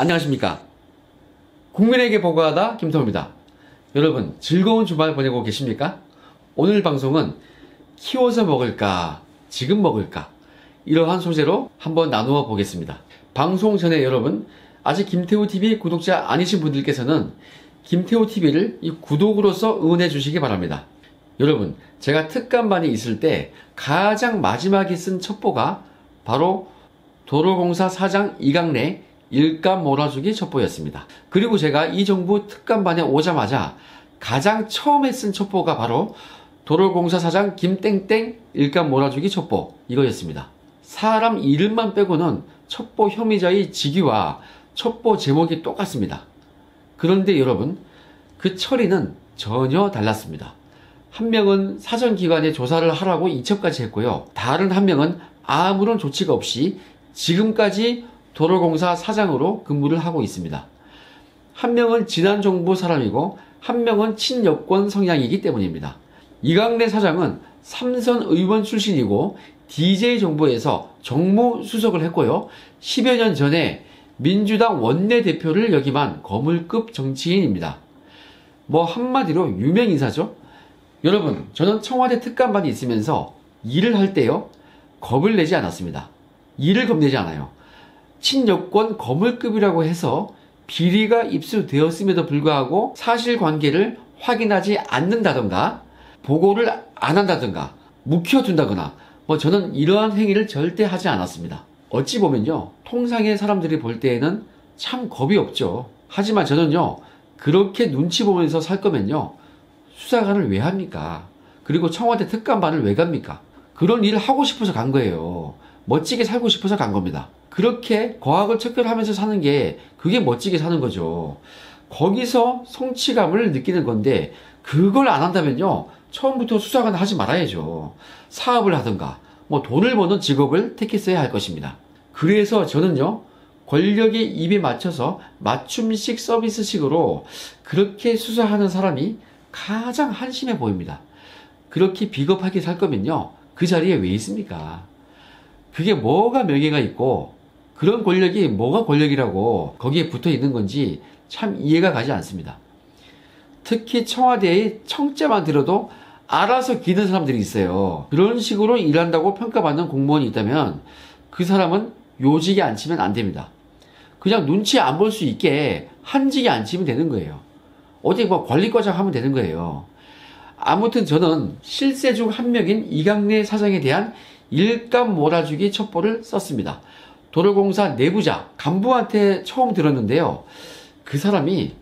안녕하십니까. 국민에게 보고하다 김성호입니다. 여러분 즐거운 주말 보내고 계십니까? 오늘 방송은 키워서 먹을까 지금 먹을까 이러한 소재로 한번 나누어 보겠습니다. 방송 전에 여러분 아직 김태우TV 구독자 아니신 분들께서는 김태우TV를 이 구독으로서 응원해 주시기 바랍니다. 여러분 제가 특감반이 있을 때 가장 마지막에 쓴 첩보가 바로 도로공사 사장 이강래 일감 몰아주기 첩보였습니다. 그리고 제가 이 정부 특감반에 오자마자 가장 처음에 쓴 첩보가 바로 도로공사 사장 김땡땡 일감 몰아주기 첩보 이거였습니다. 사람 이름만 빼고는 첩보 혐의자의 직위와 첩보 제목이 똑같습니다. 그런데 여러분 그 처리는 전혀 달랐습니다. 한 명은 사전기관에 조사를 하라고 이첩까지 했고요. 다른 한 명은 아무런 조치가 없이 지금까지 도로공사 사장으로 근무를 하고 있습니다. 한 명은 지난 정부 사람이고 한 명은 친여권 성향이기 때문입니다. 이강래 사장은 삼선 의원 출신이고 DJ 정부에서 정무수석을 했고요. 10여 년 전에 민주당 원내대표를 역임한 거물급 정치인입니다. 뭐 한마디로 유명인사죠. 여러분 저는 청와대 특감반이 있으면서 일을 할 때요 겁을 내지 않았습니다. 일을 겁내지 않아요. 친여권 거물급이라고 해서 비리가 입수되었음에도 불구하고 사실관계를 확인하지 않는다던가 보고를 안 한다던가 묵혀둔다거나 저는 이러한 행위를 절대 하지 않았습니다. 어찌 보면요 통상의 사람들이 볼 때에는 참 겁이 없죠. 하지만 저는요 그렇게 눈치 보면서 살 거면요 수사관을 왜 합니까? 그리고 청와대 특감반을 왜 갑니까? 그런 일을 하고 싶어서 간 거예요. 멋지게 살고 싶어서 간 겁니다. 그렇게 거학을 척결하면서 사는 게 그게 멋지게 사는 거죠. 거기서 성취감을 느끼는 건데 그걸 안 한다면요 처음부터 수사관을 하지 말아야죠. 사업을 하든가 돈을 버는 직업을 택했어야 할 것입니다. 그래서 저는요 권력의 입에 맞춰서 맞춤식 서비스식으로 그렇게 수사하는 사람이 가장 한심해 보입니다. 그렇게 비겁하게 살 거면요 그 자리에 왜 있습니까? 그게 뭐가 명예가 있고 그런 권력이 뭐가 권력이라고 거기에 붙어 있는 건지 참 이해가 가지 않습니다. 특히 청와대의 청자만 들어도 알아서 기는 사람들이 있어요. 그런 식으로 일한다고 평가받는 공무원이 있다면 그 사람은 요직에 앉히면 안 됩니다. 그냥 눈치 안 볼 수 있게 한직에 앉히면 되는 거예요. 어디 관리과장 하면 되는 거예요. 아무튼 저는 실세 중 한 명인 이강래 사장에 대한 일감 몰아주기 첩보를 썼습니다. 도로공사 내부자 간부한테 처음 들었는데요. 그 사람이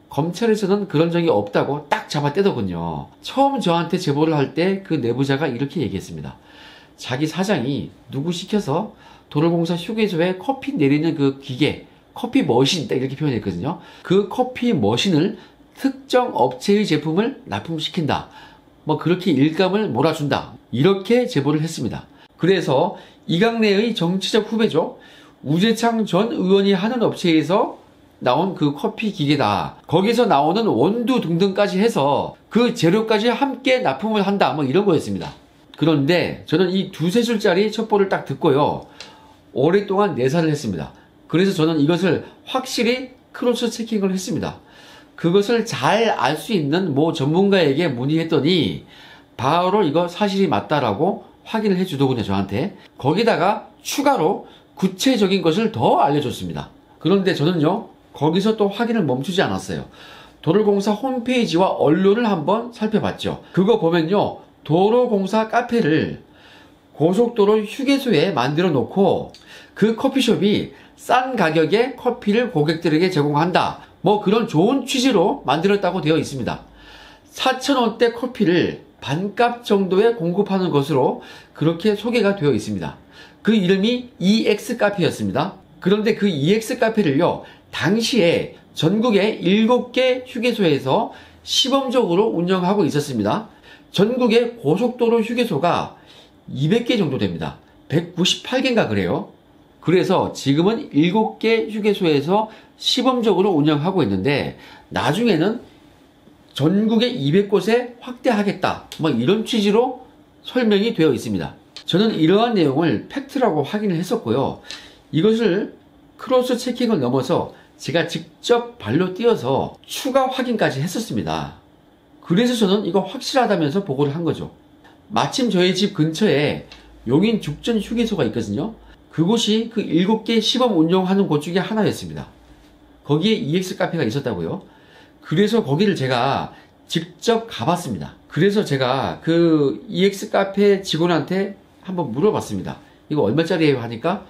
검찰에서는 그런 적이 없다고 딱 잡아떼더군요. 처음 저한테 제보를 할 때 그 내부자가 이렇게 얘기했습니다. 자기 사장이 누구 시켜서 도로공사 휴게소에 커피 내리는 그 기계, 커피 머신 딱 이렇게 표현했거든요. 그 커피 머신을 특정 업체의 제품을 납품시킨다. 그렇게 일감을 몰아준다. 이렇게 제보를 했습니다. 그래서 이강래의 정치적 후배죠. 우재창 전 의원이 하는 업체에서 나온 그 커피 기계다. 거기서 나오는 원두 등등까지 해서 그 재료까지 함께 납품을 한다. 이런 거였습니다. 그런데 저는 이 두세 줄짜리 첩보를 딱 듣고요. 오랫동안 내사를 했습니다. 그래서 저는 이것을 확실히 크로스 체킹을 했습니다. 그것을 잘 알 수 있는 모 전문가에게 문의했더니 바로 이거 사실이 맞다라고 확인을 해주더군요, 저한테. 거기다가 추가로 구체적인 것을 더 알려줬습니다. 그런데 저는요, 거기서 또 확인을 멈추지 않았어요. 도로공사 홈페이지와 언론을 한번 살펴봤죠. 그거 보면요, 도로공사 카페를 고속도로 휴게소에 만들어 놓고 그 커피숍이 싼 가격에 커피를 고객들에게 제공한다. 그런 좋은 취지로 만들었다고 되어 있습니다. 4,000원대 커피를 반값 정도에 공급하는 것으로 그렇게 소개가 되어 있습니다. 그 이름이 EX 카페였습니다. 그런데 그 EX 카페를요, 당시에 전국의 7개 휴게소에서 시범적으로 운영하고 있었습니다. 전국의 고속도로 휴게소가 200개 정도 됩니다. 198개인가 그래요. 그래서 지금은 7개 휴게소에서 시범적으로 운영하고 있는데 나중에는 전국의 200곳에 확대하겠다. 이런 취지로 설명이 되어 있습니다. 저는 이러한 내용을 팩트라고 확인을 했었고요. 이것을 크로스 체킹을 넘어서 제가 직접 발로 뛰어서 추가 확인까지 했었습니다. 그래서 저는 이거 확실하다면서 보고를 한 거죠. 마침 저희 집 근처에 용인 죽전 휴게소가 있거든요. 그곳이 그 7개 시범 운영하는 곳 중에 하나였습니다. 거기에 EX 카페가 있었다고요. 그래서 거기를 제가 직접 가봤습니다. 그래서 제가 그 EX 카페 직원한테 한번 물어봤습니다. 이거 얼마짜리예요? 하니까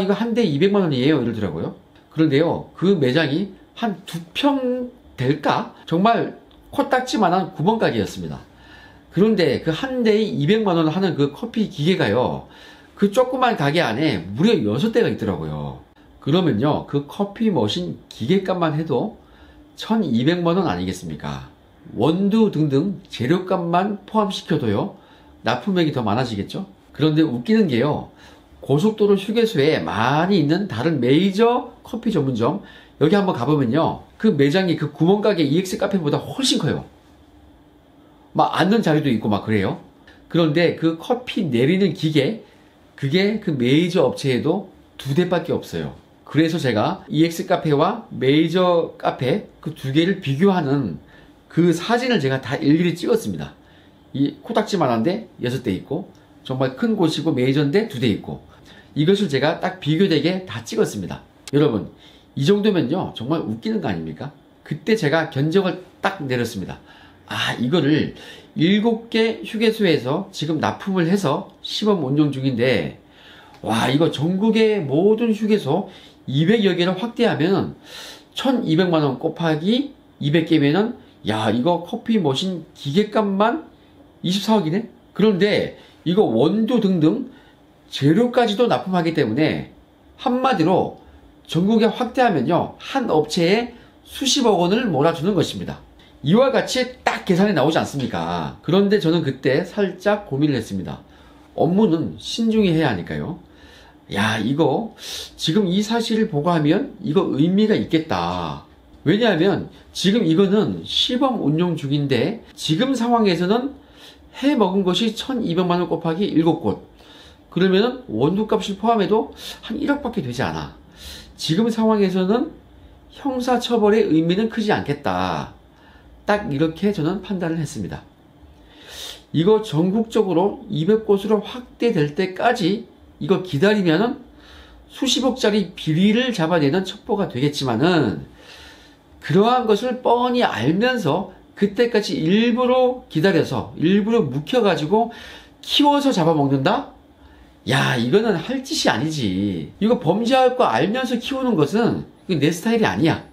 이거 한 대 200만 원이에요 이러더라고요. 그런데요, 그 매장이 한 2평 될까? 정말 코딱지만한 구멍가게였습니다. 그런데 그 한 대에 200만 원 하는 그 커피 기계가요, 그 조그만 가게 안에 무려 6대가 있더라고요. 그러면요, 그 커피 머신 기계값만 해도 1200만 원 아니겠습니까? 원두 등등 재료값만 포함시켜도요, 납품액이 더 많아지겠죠? 그런데 웃기는 게요, 고속도로 휴게소에 많이 있는 다른 메이저 커피 전문점, 여기 한번 가보면요, 그 매장이 그 구멍가게 EX 카페보다 훨씬 커요. 막 앉는 자리도 있고 막 그래요. 그런데 그 커피 내리는 기계, 그게 그 메이저 업체에도 2대밖에 없어요. 그래서 제가 EX 카페와 메이저 카페 그 2개를 비교하는 그 사진을 제가 다 일일이 찍었습니다. 이 코딱지만한데 6대 있고, 정말 큰 곳이고 메이저인데 2대 있고, 이것을 제가 딱 비교되게 다 찍었습니다. 여러분, 이 정도면요 정말 웃기는 거 아닙니까? 그때 제가 견적을 딱 내렸습니다. 이거를 7개 휴게소에서 지금 납품을 해서 시범 운영 중인데, 와, 이거 전국의 모든 휴게소 200여 개를 확대하면 1200만 원 곱하기 200개면은, 야, 이거 커피 머신 기계값만 24억이네? 그런데 이거 원두 등등 재료까지도 납품하기 때문에 한마디로 전국에 확대하면요, 한 업체에 수십억 원을 몰아주는 것입니다. 이와 같이 딱 계산이 나오지 않습니까? 그런데 저는 그때 살짝 고민을 했습니다. 업무는 신중히 해야 하니까요. 야, 이거 지금 이 사실을 보고하면 이거 의미가 있겠다. 왜냐하면 지금 이거는 시범 운영 중인데, 지금 상황에서는 해 먹은 것이 1200만 원 곱하기 7곳, 그러면은 원두값을 포함해도 한 1억밖에 되지 않아. 지금 상황에서는 형사처벌의 의미는 크지 않겠다. 딱 이렇게 저는 판단을 했습니다. 이거 전국적으로 200곳으로 확대될 때까지 이거 기다리면은 수십억짜리 비리를 잡아내는 첩보가 되겠지만은, 그러한 것을 뻔히 알면서 그때까지 일부러 기다려서 일부러 묵혀가지고 키워서 잡아먹는다? 야, 이거는 할 짓이 아니지. 이거 범죄할 거 알면서 키우는 것은 내 스타일이 아니야.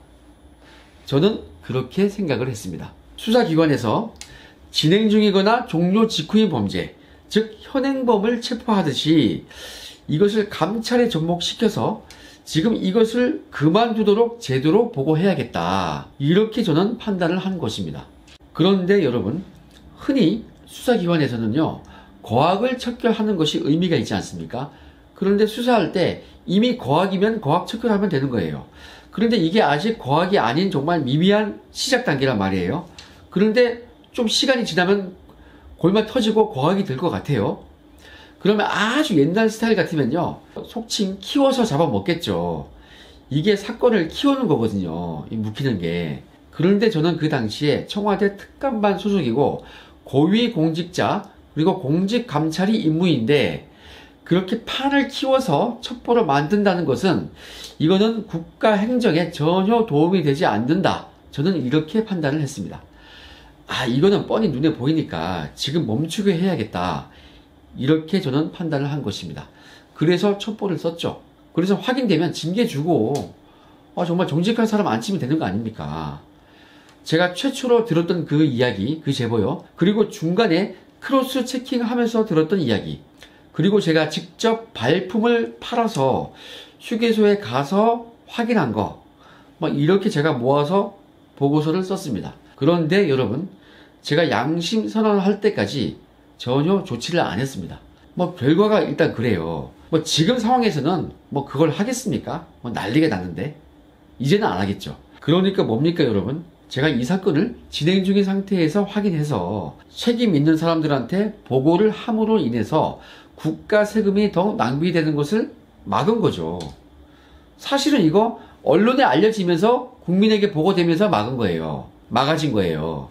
저는 그렇게 생각을 했습니다. 수사기관에서 진행 중이거나 종료 직후인 범죄, 즉 현행범을 체포하듯이 이것을 감찰에 접목시켜서 지금 이것을 그만두도록 제대로 보고해야겠다. 이렇게 저는 판단을 한 것입니다. 그런데 여러분, 흔히 수사기관에서는요, 거악을 척결하는 것이 의미가 있지 않습니까? 그런데 수사할 때 이미 거악이면 거악 척결하면 되는 거예요. 그런데 이게 아직 거악이 아닌 정말 미미한 시작 단계란 말이에요. 그런데 좀 시간이 지나면 골마 터지고 거악이 될 것 같아요. 그러면 아주 옛날 스타일 같으면요, 속칭 키워서 잡아먹겠죠. 이게 사건을 키우는 거거든요, 이 묵히는 게. 그런데 저는 그 당시에 청와대 특감반 소속이고 고위공직자 그리고 공직감찰이 임무인데, 그렇게 판을 키워서 첩보를 만든다는 것은 이거는 국가 행정에 전혀 도움이 되지 않는다. 저는 이렇게 판단을 했습니다. 이거는 뻔히 눈에 보이니까 지금 멈추게 해야겠다. 이렇게 저는 판단을 한 것입니다. 그래서 첩보를 썼죠. 그래서 확인되면 징계 주고, 정말 정직한 사람 안 치면 되는 거 아닙니까? 제가 최초로 들었던 그 이야기, 그 제보요. 그리고 중간에 크로스 체킹하면서 들었던 이야기. 그리고 제가 직접 발품을 팔아서 휴게소에 가서 확인한 거. 이렇게 제가 모아서 보고서를 썼습니다. 그런데 여러분, 제가 양심 선언을 할 때까지 전혀 조치를 안 했습니다. 결과가 일단 그래요. 지금 상황에서는 그걸 하겠습니까? 난리가 났는데. 이제는 안 하겠죠. 그러니까 뭡니까 여러분? 제가 이 사건을 진행 중인 상태에서 확인해서 책임 있는 사람들한테 보고를 함으로 인해서 국가 세금이 더 낭비되는 것을 막은 거죠. 사실은 이거 언론에 알려지면서 국민에게 보고되면서 막아진 거예요.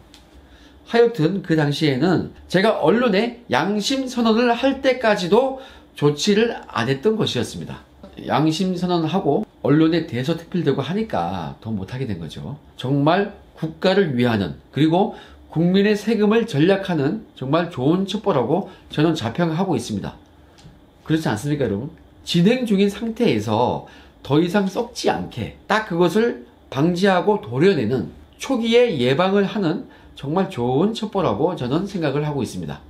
하여튼 그 당시에는 제가 언론에 양심 선언을 할 때까지도 조치를 안 했던 것이었습니다. 양심 선언을 하고 언론에 대서특필되고 하니까 더 못하게 된 거죠. 정말 국가를 위하는, 그리고 국민의 세금을 전략하는 정말 좋은 첩보라고 저는 자평하고 있습니다. 그렇지 않습니까, 여러분? 진행 중인 상태에서 더 이상 썩지 않게 딱 그것을 방지하고 도려내는, 초기에 예방을 하는 정말 좋은 첩보라고 저는 생각을 하고 있습니다.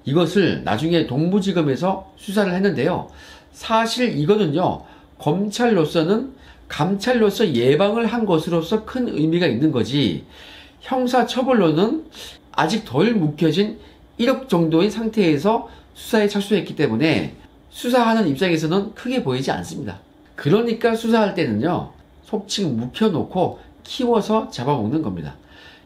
이것을 나중에 동부지검에서 수사를 했는데요. 사실 이거는요, 검찰로서는 감찰로서 예방을 한 것으로서 큰 의미가 있는 거지, 형사처벌로는 아직 덜 묵혀진 1억 정도의 상태에서 수사에 착수했기 때문에 수사하는 입장에서는 크게 보이지 않습니다. 그러니까 수사할 때는요, 속칭 묵혀놓고 키워서 잡아먹는 겁니다.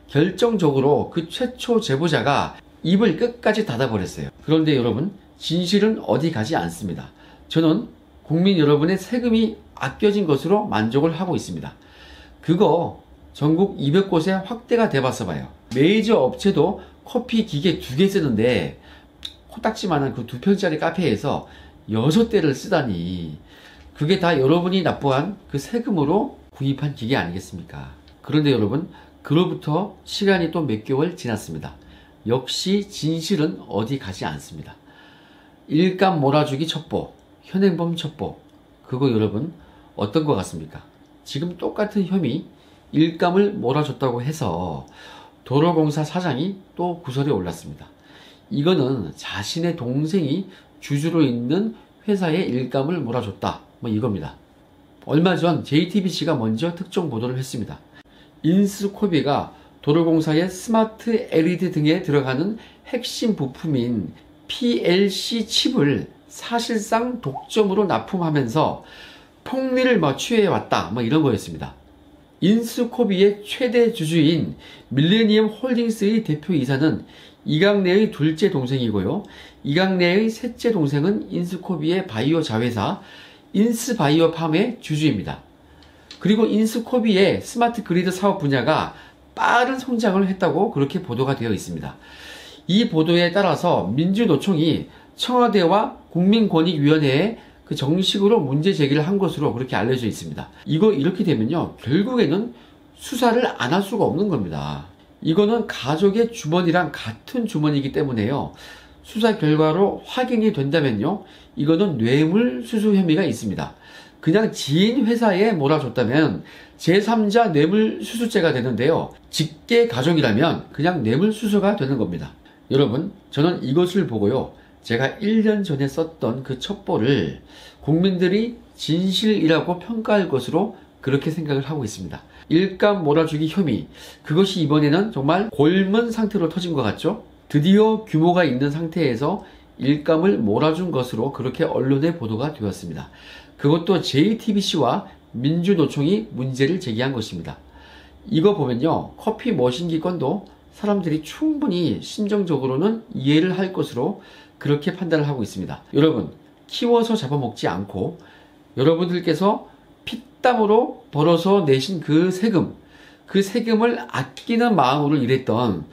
결정적으로 그 최초 제보자가 입을 끝까지 닫아버렸어요. 그런데 여러분, 진실은 어디 가지 않습니다. 저는 국민 여러분의 세금이 아껴진 것으로 만족을 하고 있습니다. 그거 전국 200곳에 확대가 돼봤어 봐요. 메이저 업체도 커피 기계 2개 쓰는데 코딱지만한 그 2평짜리 카페에서 6대를 쓰다니, 그게 다 여러분이 납부한 그 세금으로 구입한 기계 아니겠습니까? 그런데 여러분, 그로부터 시간이 또 몇 개월 지났습니다. 역시 진실은 어디 가지 않습니다. 일감 몰아주기 첩보, 현행범 첩보, 그거 여러분 어떤 것 같습니까? 지금 똑같은 혐의, 일감을 몰아줬다고 해서 도로공사 사장이 또 구설에 올랐습니다. 이거는 자신의 동생이 주주로 있는 회사에 일감을 몰아줬다, 뭐 이겁니다. 얼마 전 JTBC가 먼저 특종 보도를 했습니다. 인스코비가 도로공사의 스마트 LED 등에 들어가는 핵심 부품인 PLC 칩을 사실상 독점으로 납품하면서 폭리를 취해왔다, 뭐 이런 거였습니다. 인스코비의 최대 주주인 밀레니엄 홀딩스의 대표이사는 이강래의 둘째 동생이고요. 이강래의 셋째 동생은 인스코비의 바이오 자회사 인스바이오팜의 주주입니다. 그리고 인스코비의 스마트 그리드 사업 분야가 빠른 성장을 했다고 그렇게 보도가 되어 있습니다. 이 보도에 따라서 민주노총이 청와대와 국민권익위원회에 그 정식으로 문제 제기를 한 것으로 그렇게 알려져 있습니다. 이거 이렇게 되면요, 결국에는 수사를 안 할 수가 없는 겁니다. 이거는 가족의 주머니랑 같은 주머니이기 때문에요, 수사 결과로 확인이 된다면요, 이거는 뇌물수수 혐의가 있습니다. 그냥 지인 회사에 몰아줬다면 제3자 뇌물수수죄가 되는데요, 직계 가족이라면 그냥 뇌물수수가 되는 겁니다. 여러분, 저는 이것을 보고요, 제가 1년 전에 썼던 그 첩보를 국민들이 진실이라고 평가할 것으로 그렇게 생각을 하고 있습니다. 일감 몰아주기 혐의, 그것이 이번에는 정말 골문 상태로 터진 것 같죠? 드디어 규모가 있는 상태에서 일감을 몰아준 것으로 그렇게 언론에 보도가 되었습니다. 그것도 JTBC와 민주노총이 문제를 제기한 것입니다. 이거 보면요, 커피 머신기 건도 사람들이 충분히 심정적으로는 이해를 할 것으로 그렇게 판단을 하고 있습니다. 여러분, 키워서 잡아먹지 않고 여러분들께서 피땀으로 벌어서 내신 그 세금을 아끼는 마음으로 일했던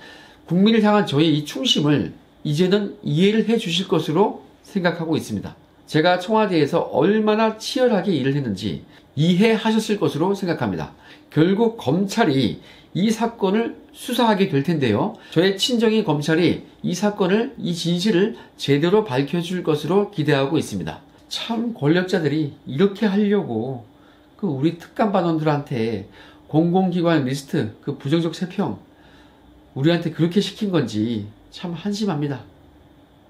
국민을 향한 저의 이 충심을 이제는 이해를 해 주실 것으로 생각하고 있습니다. 제가 청와대에서 얼마나 치열하게 일을 했는지 이해하셨을 것으로 생각합니다. 결국 검찰이 이 사건을 수사하게 될 텐데요, 저의 친정인 검찰이 이 사건을, 이 진실을 제대로 밝혀줄 것으로 기대하고 있습니다. 참 권력자들이 이렇게 하려고 그 우리 특감반원들한테 공공기관 리스트 그 부정적 세평 우리한테 그렇게 시킨 건지 참 한심합니다.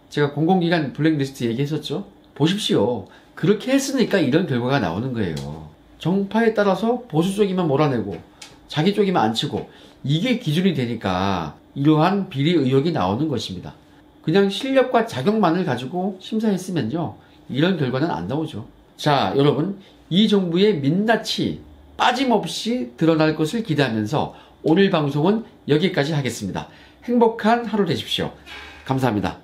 제가 공공기관 블랙리스트 얘기했었죠? 보십시오. 그렇게 했으니까 이런 결과가 나오는 거예요. 정파에 따라서 보수 쪽이면 몰아내고 자기 쪽이면 안 치고, 이게 기준이 되니까 이러한 비리 의혹이 나오는 것입니다. 그냥 실력과 자격만을 가지고 심사했으면요, 이런 결과는 안 나오죠. 자, 여러분, 이 정부의 민낯이 빠짐없이 드러날 것을 기대하면서 오늘 방송은 여기까지 하겠습니다. 행복한 하루 되십시오. 감사합니다.